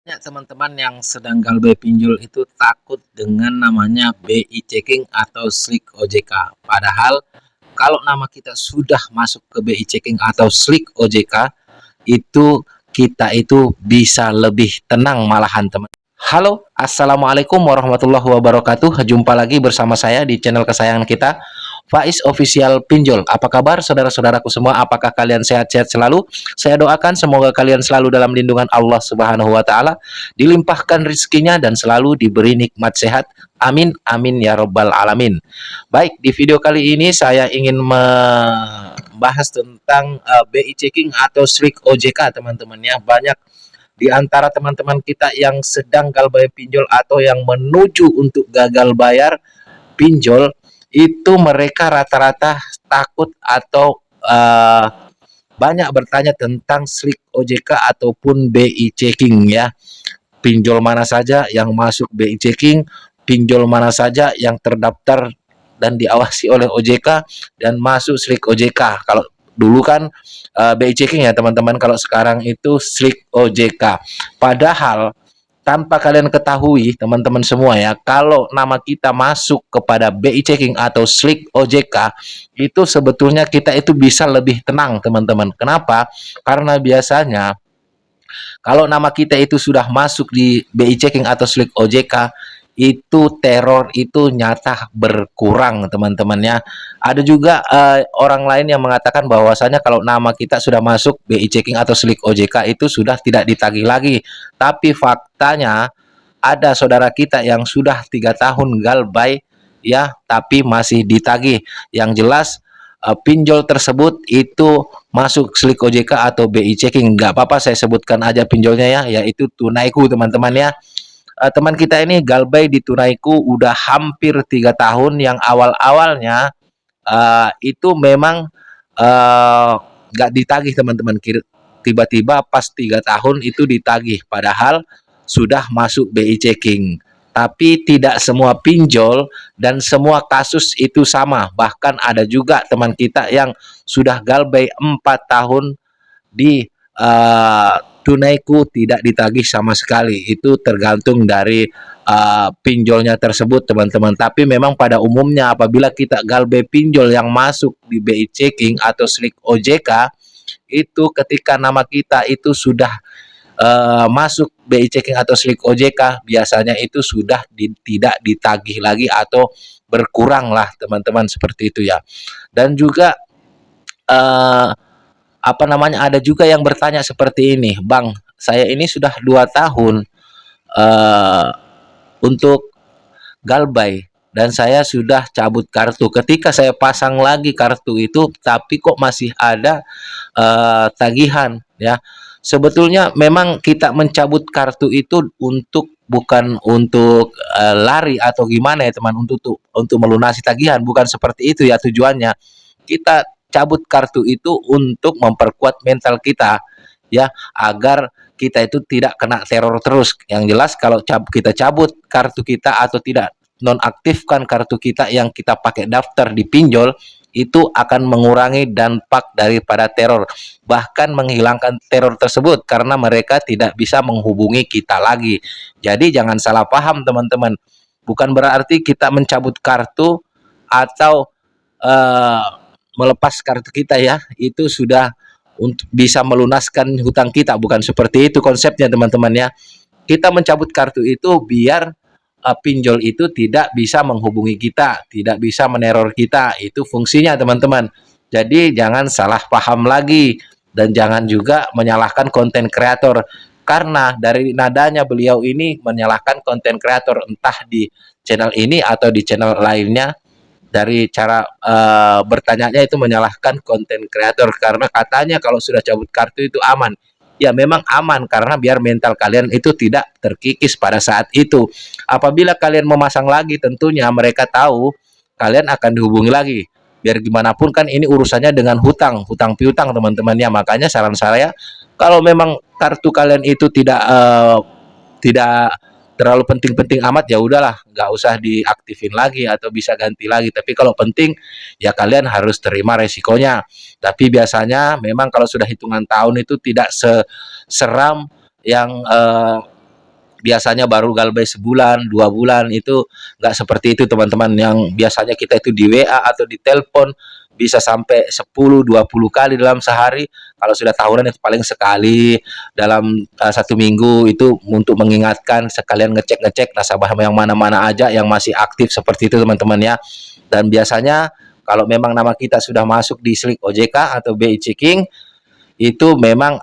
Banyak teman-teman yang sedang galbay pinjol itu takut dengan namanya BI checking atau slik OJK. Padahal kalau nama kita sudah masuk ke BI checking atau slik OJK, itu kita itu bisa lebih tenang malahan teman. Halo, assalamualaikum warahmatullahi wabarakatuh. Jumpa lagi bersama saya di channel kesayangan kita, Faiz Official Pinjol. Apa kabar saudara-saudaraku semua? Apakah kalian sehat-sehat selalu? Saya doakan semoga kalian selalu dalam lindungan Allah Subhanahu wa taala, dilimpahkan rezekinya dan selalu diberi nikmat sehat. Amin amin ya robbal alamin. Baik, di video kali ini saya ingin membahas tentang BI checking atau slik OJK teman-teman ya. Banyak di antara teman-teman kita yang sedang galbay pinjol atau yang menuju untuk gagal bayar pinjol, itu mereka rata-rata takut atau banyak bertanya tentang slik OJK ataupun BI checking ya. Pinjol mana saja yang masuk BI checking, pinjol mana saja yang terdaftar dan diawasi oleh OJK dan masuk slik OJK. Kalau dulu kan BI checking ya teman-teman, kalau sekarang itu slik OJK. Padahal tanpa kalian ketahui teman-teman semua ya, kalau nama kita masuk kepada BI checking atau slik OJK, itu sebetulnya kita itu bisa lebih tenang teman-teman. Kenapa? Karena biasanya kalau nama kita itu sudah masuk di BI checking atau slik OJK, itu teror itu nyata berkurang teman-teman ya. Ada juga orang lain yang mengatakan bahwasanya kalau nama kita sudah masuk BI checking atau slik OJK itu sudah tidak ditagih lagi. Tapi faktanya ada saudara kita yang sudah 3 tahun galbay ya, tapi masih ditagih. Yang jelas pinjol tersebut itu masuk slik OJK atau BI checking. Nggak apa-apa saya sebutkan aja pinjolnya ya, yaitu Tunaiku teman-teman ya. Teman kita ini galbay di Tunaiku udah hampir 3 tahun. Yang awal-awalnya itu memang nggak ditagih teman-teman. Tiba-tiba pas 3 tahun itu ditagih, padahal sudah masuk BI checking. Tapi tidak semua pinjol dan semua kasus itu sama. Bahkan ada juga teman kita yang sudah galbay 4 tahun di Tunaiku tidak ditagih sama sekali. Itu tergantung dari pinjolnya tersebut teman-teman. Tapi memang pada umumnya apabila kita galbay pinjol yang masuk di BI checking atau slik OJK, itu ketika nama kita itu sudah masuk BI checking atau slik OJK, biasanya itu sudah tidak ditagih lagi atau berkurang lah teman-teman, seperti itu ya. Dan juga apa namanya, ada juga yang bertanya seperti ini, Bang, saya ini sudah 2 tahun untuk galbay dan saya sudah cabut kartu. Ketika saya pasang lagi kartu itu, tapi kok masih ada tagihan ya. Sebetulnya memang kita mencabut kartu itu bukan untuk lari atau gimana ya teman, untuk melunasi tagihan, bukan seperti itu ya tujuannya. Kita cabut kartu itu untuk memperkuat mental kita ya, agar kita itu tidak kena teror terus. Yang jelas kalau kita cabut kartu kita atau tidak nonaktifkan kartu kita yang kita pakai daftar di pinjol, itu akan mengurangi dampak daripada teror, bahkan menghilangkan teror tersebut karena mereka tidak bisa menghubungi kita lagi. Jadi jangan salah paham teman-teman, bukan berarti kita mencabut kartu atau melepas kartu kita ya, itu sudah untuk bisa melunaskan hutang kita. Bukan seperti itu konsepnya teman-teman ya. Kita mencabut kartu itu biar pinjol itu tidak bisa menghubungi kita, tidak bisa meneror kita. Itu fungsinya teman-teman. Jadi jangan salah paham lagi dan jangan juga menyalahkan konten kreator, karena dari nadanya beliau ini menyalahkan konten kreator, entah di channel ini atau di channel lainnya. Dari cara bertanyanya itu menyalahkan konten kreator, karena katanya kalau sudah cabut kartu itu aman. Ya memang aman karena biar mental kalian itu tidak terkikis pada saat itu. Apabila kalian memasang lagi, tentunya mereka tahu kalian akan dihubungi lagi. Biar gimana pun kan ini urusannya dengan hutang piutang teman-teman ya. Makanya saran saya, kalau memang kartu kalian itu tidak terlalu penting-penting amat, ya udahlah, nggak usah diaktifin lagi atau bisa ganti lagi. Tapi kalau penting ya kalian harus terima resikonya. Tapi biasanya memang kalau sudah hitungan tahun itu tidak seseram yang biasanya baru galbay sebulan, 2 bulan, itu nggak seperti itu teman-teman. Yang biasanya kita itu di WA atau di telepon bisa sampai 10-20 kali dalam sehari. Kalau sudah tahunan itu paling sekali dalam 1 minggu, itu untuk mengingatkan sekalian ngecek-ngecek nasabah yang mana-mana aja yang masih aktif seperti itu teman-teman ya. Dan biasanya kalau memang nama kita sudah masuk di Slik OJK atau BI Checking, itu memang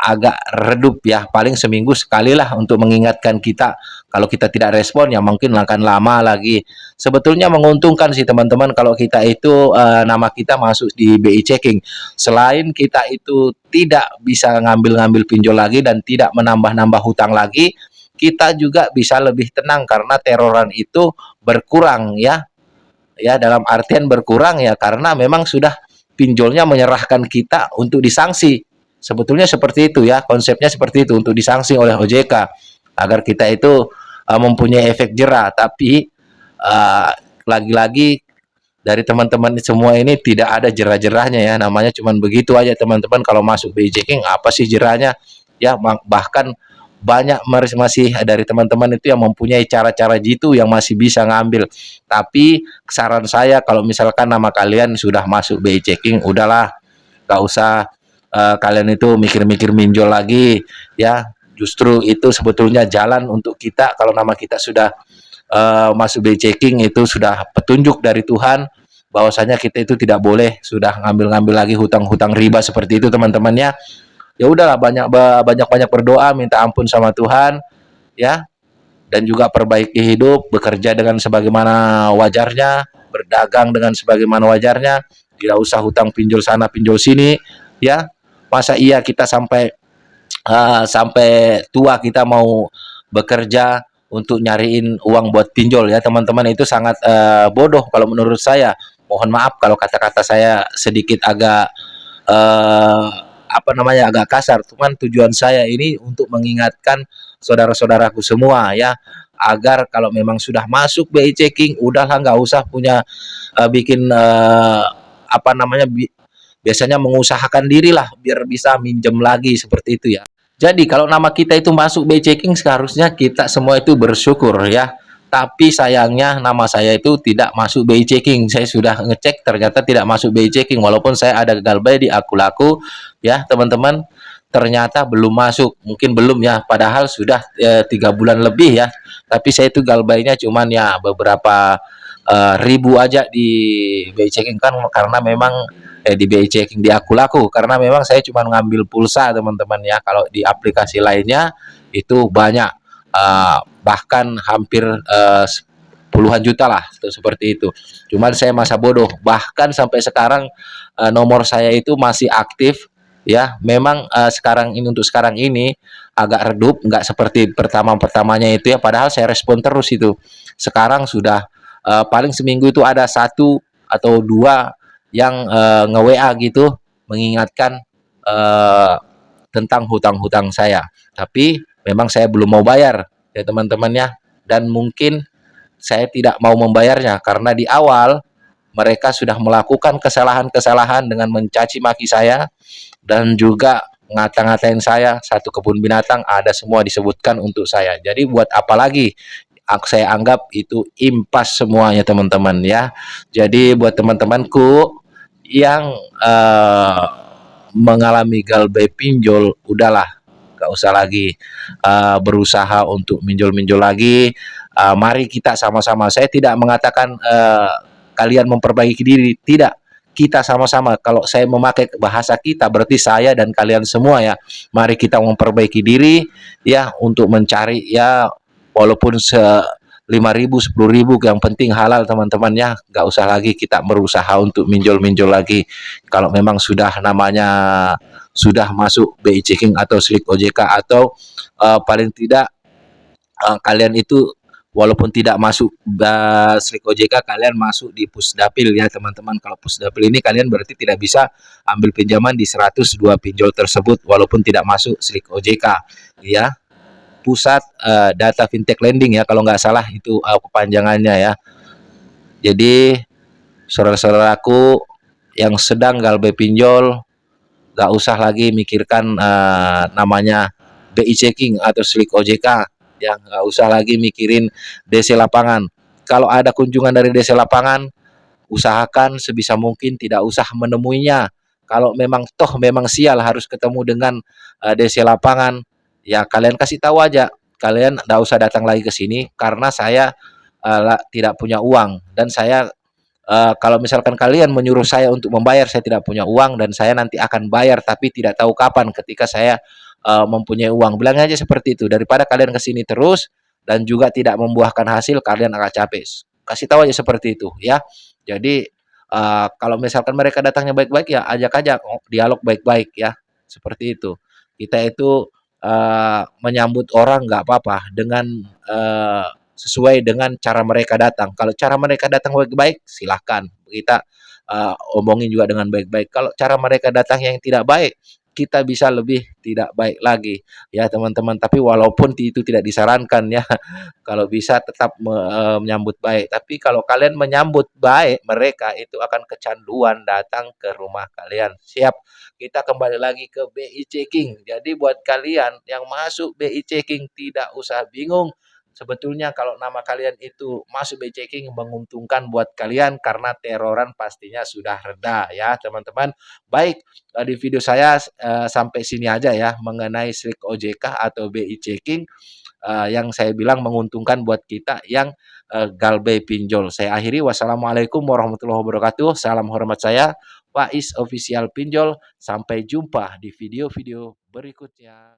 agak redup ya, paling seminggu sekali lah untuk mengingatkan kita. Kalau kita tidak respon ya mungkin akan lama lagi. Sebetulnya menguntungkan sih teman-teman kalau kita itu nama kita masuk di BI Checking. Selain kita itu tidak bisa ngambil-ngambil pinjol lagi dan tidak menambah-nambah hutang lagi, kita juga bisa lebih tenang karena teroran itu berkurang ya. Ya, dalam artian berkurang ya karena memang sudah pinjolnya menyerahkan kita untuk disanksi. Sebetulnya seperti itu ya, konsepnya seperti itu, untuk disanksi oleh OJK agar kita itu mempunyai efek jerah. Tapi lagi-lagi dari teman-teman semua ini tidak ada jerah-jerahnya ya, namanya cuman begitu aja teman-teman. Kalau masuk BI Checking apa sih jerahnya ya, bahkan banyak masih dari teman-teman itu yang mempunyai cara-cara jitu yang masih bisa ngambil. Tapi saran saya kalau misalkan nama kalian sudah masuk BI Checking, udahlah, gak usah kalian itu mikir-mikir minjol lagi ya. Justru itu sebetulnya jalan untuk kita. Kalau nama kita sudah masuk BI Checking, itu sudah petunjuk dari Tuhan bahwasanya kita itu tidak boleh sudah ngambil-ngambil lagi hutang-hutang riba seperti itu teman-teman ya. Ya udahlah, banyak berdoa, minta ampun sama Tuhan ya, dan juga perbaiki hidup, bekerja dengan sebagaimana wajarnya, berdagang dengan sebagaimana wajarnya, tidak usah hutang pinjol sana pinjol sini ya. Masa iya kita sampai tua kita mau bekerja untuk nyariin uang buat pinjol ya teman-teman. Itu sangat bodoh kalau menurut saya. Mohon maaf kalau kata-kata saya sedikit agak agak kasar, cuman tujuan saya ini untuk mengingatkan saudara-saudaraku semua ya, agar kalau memang sudah masuk BI Checking, udahlah nggak usah punya bikin biasanya mengusahakan diri lah biar bisa minjem lagi seperti itu ya. Jadi kalau nama kita itu masuk BI Checking, seharusnya kita semua itu bersyukur ya. Tapi sayangnya nama saya itu tidak masuk BI Checking. Saya sudah ngecek ternyata tidak masuk BI Checking, walaupun saya ada galbay di Akulaku ya teman-teman, ternyata belum masuk. Mungkin belum ya, padahal sudah 3 bulan lebih ya. Tapi saya itu galbaynya cuman ya beberapa ribu aja di BI Checking kan, karena memang di BI Checking di Akulaku, karena memang saya cuma ngambil pulsa teman-teman ya. Kalau di aplikasi lainnya itu banyak, bahkan hampir puluhan juta lah seperti itu. Cuman saya masa bodoh, bahkan sampai sekarang nomor saya itu masih aktif ya. Memang sekarang ini, untuk sekarang ini agak redup, nggak seperti pertamanya itu ya, padahal saya respon terus itu. Sekarang sudah paling seminggu itu ada 1 atau 2 yang nge-WA gitu mengingatkan tentang hutang-hutang saya. Tapi memang saya belum mau bayar ya teman-temannya, dan mungkin saya tidak mau membayarnya karena di awal mereka sudah melakukan kesalahan-kesalahan dengan mencaci maki saya dan juga ngata-ngatain saya. Satu kebun binatang ada semua disebutkan untuk saya. Jadi buat apa lagi? Saya anggap itu impas semuanya teman-teman ya. Jadi buat teman-temanku yang mengalami galbay pinjol, udahlah, gak usah lagi berusaha untuk minjol-minjol lagi. Mari kita sama-sama, saya tidak mengatakan kalian memperbaiki diri, tidak, kita sama-sama. Kalau saya memakai bahasa kita, berarti saya dan kalian semua ya. Mari kita memperbaiki diri ya, untuk mencari ya, walaupun 5.000, 10.000, yang penting halal teman-teman ya. Gak usah lagi kita berusaha untuk minjol-minjol lagi. Kalau memang sudah namanya sudah masuk BI Checking atau Slik OJK, atau paling tidak kalian itu walaupun tidak masuk Slik OJK, kalian masuk di Pusdapil ya teman-teman. Kalau Pusdapil ini kalian berarti tidak bisa ambil pinjaman di 102 pinjol tersebut walaupun tidak masuk Slik OJK ya. Pusat Data Fintech Lending ya kalau nggak salah itu kepanjangannya ya. Jadi saudara-saudaraku yang sedang galbay pinjol, nggak usah lagi mikirkan namanya BI Checking atau Slik OJK. ya, nggak usah lagi mikirin DC lapangan. Kalau ada kunjungan dari DC lapangan, usahakan sebisa mungkin tidak usah menemuinya. Kalau memang sial harus ketemu dengan DC lapangan, ya kalian kasih tahu aja. Kalian tidak usah datang lagi ke sini karena saya tidak punya uang, dan saya kalau misalkan kalian menyuruh saya untuk membayar, saya tidak punya uang dan saya nanti akan bayar tapi tidak tahu kapan ketika saya mempunyai uang. Bilang aja seperti itu, daripada kalian ke sini terus dan juga tidak membuahkan hasil, kalian akan capek. Kasih tahu aja seperti itu ya. Jadi kalau misalkan mereka datangnya baik-baik, ya ajak aja dialog baik-baik ya. Seperti itu. Kita itu menyambut orang nggak apa-apa dengan sesuai dengan cara mereka datang. Kalau cara mereka datang baik-baik, silahkan kita omongin juga dengan baik-baik. Kalau cara mereka datang yang tidak baik, kita bisa lebih tidak baik lagi ya teman-teman. Tapi walaupun itu tidak disarankan ya, kalau bisa tetap menyambut baik. Tapi kalau kalian menyambut baik, mereka itu akan kecanduan datang ke rumah kalian. Siap, kita kembali lagi ke BI checking. Jadi buat kalian yang masuk BI checking, tidak usah bingung. Sebetulnya kalau nama kalian itu masuk BI checking, menguntungkan buat kalian karena teroran pastinya sudah reda ya teman-teman. Baik, di video saya sampai sini aja ya mengenai Slik OJK atau BI checking yang saya bilang menguntungkan buat kita yang galbay pinjol. Saya akhiri, wassalamualaikum warahmatullahi wabarakatuh. Salam hormat saya, Faiz Official Pinjol. Sampai jumpa di video-video berikutnya.